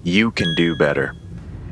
You can do better.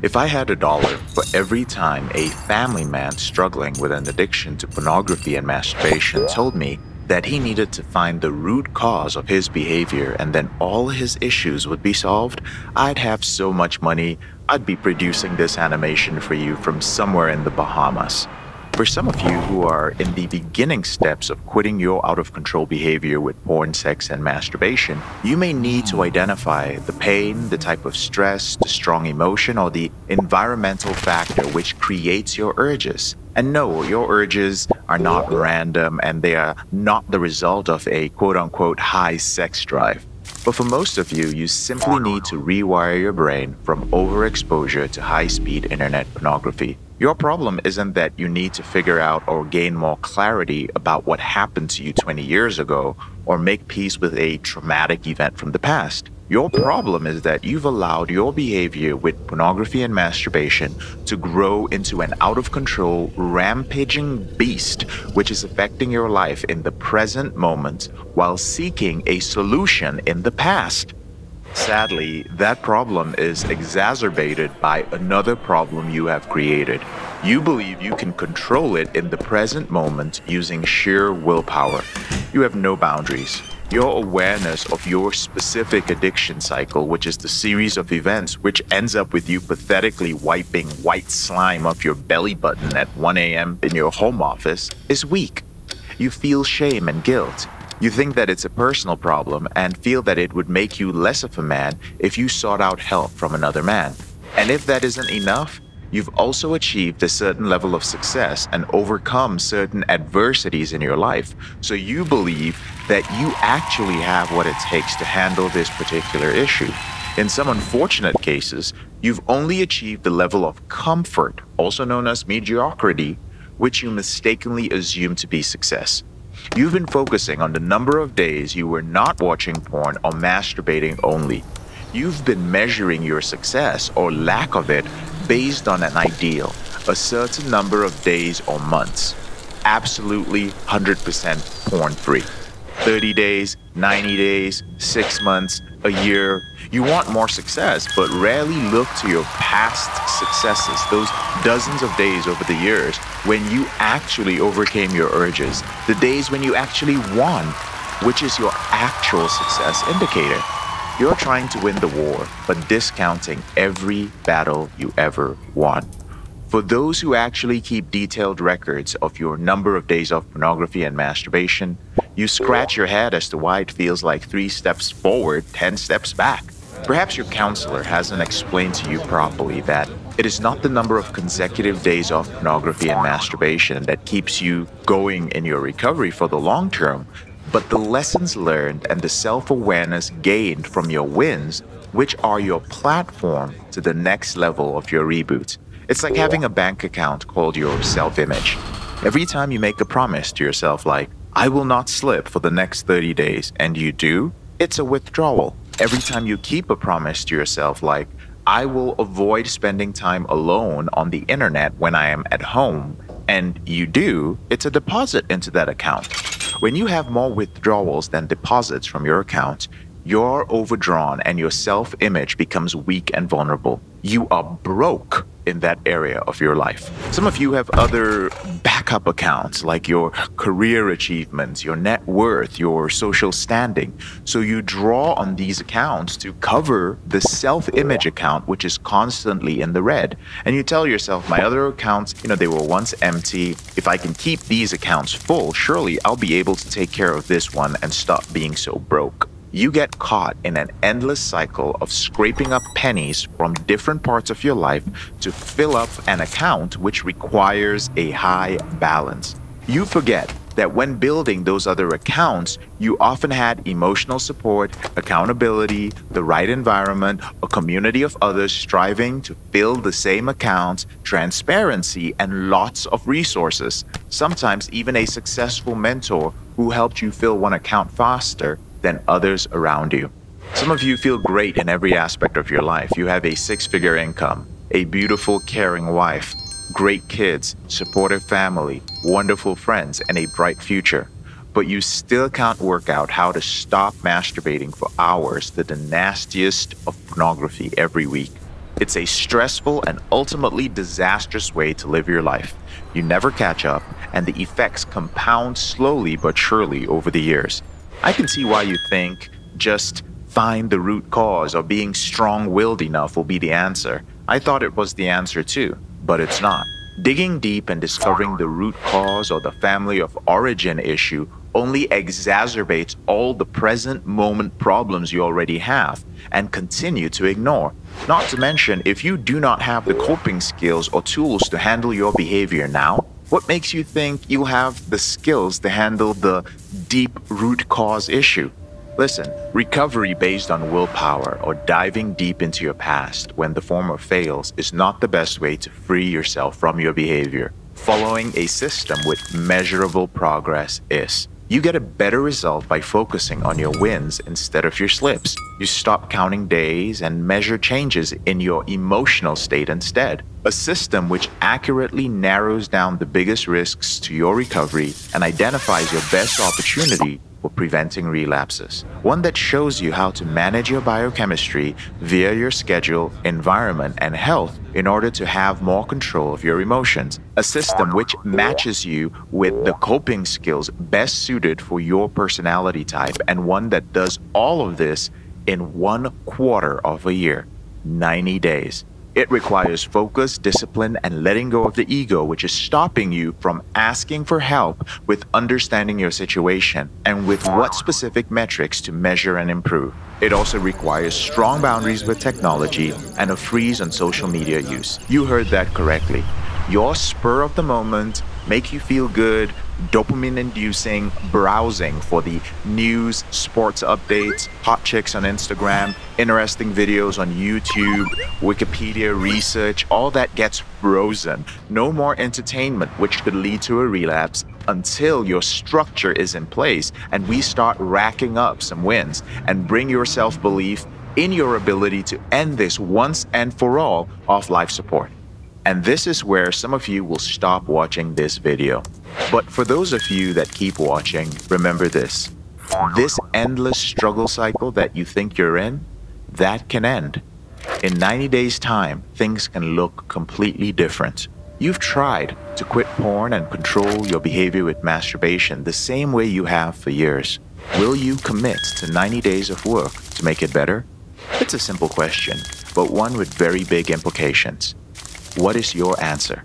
If I had $1 for every time a family man struggling with an addiction to pornography and masturbation told me that he needed to find the root cause of his behavior and then all his issues would be solved, I'd have so much money, I'd be producing this animation for you from somewhere in the Bahamas. For some of you who are in the beginning steps of quitting your out-of-control behavior with porn, sex, and masturbation, you may need to identify the pain, the type of stress, the strong emotion, or the environmental factor which creates your urges. And no, your urges are not random and they are not the result of a quote-unquote high sex drive. But for most of you, you simply need to rewire your brain from overexposure to high-speed internet pornography. Your problem isn't that you need to figure out or gain more clarity about what happened to you 20 years ago or make peace with a traumatic event from the past. Your problem is that you've allowed your behavior with pornography and masturbation to grow into an out-of-control, rampaging beast which is affecting your life in the present moment while seeking a solution in the past. Sadly, that problem is exacerbated by another problem you have created. You believe you can control it in the present moment using sheer willpower. You have no boundaries. Your awareness of your specific addiction cycle, which is the series of events which ends up with you pathetically wiping white slime off your belly button at 1 a.m. in your home office, is weak. You feel shame and guilt. You think that it's a personal problem and feel that it would make you less of a man if you sought out help from another man. And if that isn't enough, you've also achieved a certain level of success and overcome certain adversities in your life. So you believe that you actually have what it takes to handle this particular issue. In some unfortunate cases, you've only achieved the level of comfort, also known as mediocrity, which you mistakenly assume to be success. You've been focusing on the number of days you were not watching porn or masturbating only. You've been measuring your success or lack of it based on an ideal, a certain number of days or months. Absolutely 100% porn-free. 30 days, 90 days, 6 months, a year. You want more success, but rarely look to your past successes, those dozens of days over the years when you actually overcame your urges, the days when you actually won, which is your actual success indicator. You're trying to win the war, but discounting every battle you ever won. For those who actually keep detailed records of your number of days of pornography and masturbation, you scratch your head as to why it feels like 3 steps forward, 10 steps back. Perhaps your counselor hasn't explained to you properly that it is not the number of consecutive days of pornography and masturbation that keeps you going in your recovery for the long term, but the lessons learned and the self-awareness gained from your wins, which are your platform to the next level of your reboot. It's like having a bank account called your self-image. Every time you make a promise to yourself like, I will not slip for the next 30 days, and you do, it's a withdrawal. Every time you keep a promise to yourself like, I will avoid spending time alone on the internet when I am at home, and you do, it's a deposit into that account. When you have more withdrawals than deposits from your account, you're overdrawn and your self-image becomes weak and vulnerable. You are broke in that area of your life. Some of you have other backup accounts like your career achievements, your net worth, your social standing. So you draw on these accounts to cover the self-image account, which is constantly in the red. And you tell yourself, my other accounts, they were once empty. If I can keep these accounts full, surely I'll be able to take care of this one and stop being so broke. You get caught in an endless cycle of scraping up pennies from different parts of your life to fill up an account which requires a high balance. You forget that when building those other accounts, you often had emotional support, accountability, the right environment, a community of others striving to fill the same accounts, transparency, and lots of resources. Sometimes even a successful mentor who helped you fill one account faster than others around you. Some of you feel great in every aspect of your life. You have a 6-figure income, a beautiful, caring wife, great kids, supportive family, wonderful friends, and a bright future. but you still can't work out how to stop masturbating for hours to the nastiest of pornography every week. It's a stressful and ultimately disastrous way to live your life. You never catch up, and the effects compound slowly but surely over the years. I can see why you think just find the root cause or being strong-willed enough will be the answer. I thought it was the answer too, but it's not. Digging deep and discovering the root cause or the family of origin issue only exacerbates all the present moment problems you already have and continue to ignore. Not to mention, if you do not have the coping skills or tools to handle your behavior now, what makes you think you'll have the skills to handle the deep root cause issue? Listen, recovery based on willpower or diving deep into your past when the former fails is not the best way to free yourself from your behavior. Following a system with measurable progress is. You get a better result by focusing on your wins instead of your slips. You stop counting days and measure changes in your emotional state instead. A system which accurately narrows down the biggest risks to your recovery and identifies your best opportunity for preventing relapses. One that shows you how to manage your biochemistry via your schedule, environment, and health in order to have more control of your emotions. A system which matches you with the coping skills best suited for your personality type, and one that does all of this in 1/4 of a year, 90 days. It requires focus, discipline, and letting go of the ego, which is stopping you from asking for help with understanding your situation and with what specific metrics to measure and improve. It also requires strong boundaries with technology and a freeze on social media use. You heard that correctly. Your spur of the moment, make you feel good, dopamine-inducing browsing for the news, sports updates, hot chicks on Instagram, interesting videos on YouTube, Wikipedia research, all that gets frozen. No more entertainment, which could lead to a relapse until your structure is in place and we start racking up some wins and bring your self-belief in your ability to end this once and for all off life support. And this is where some of you will stop watching this video. But for those of you that keep watching, remember this. This endless struggle cycle that you think you're in, that can end. In 90 days' time, things can look completely different. You've tried to quit porn and control your behavior with masturbation the same way you have for years. Will you commit to 90 days of work to make it better? It's a simple question, but one with very big implications. What is your answer?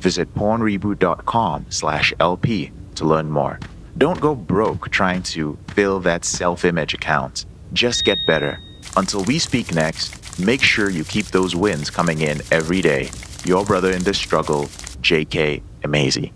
Visit pornreboot.com/LP to learn more. Don't go broke trying to fill that self-image account. Just get better. Until we speak next, make sure you keep those wins coming in every day. Your brother in this struggle, JK Amazy.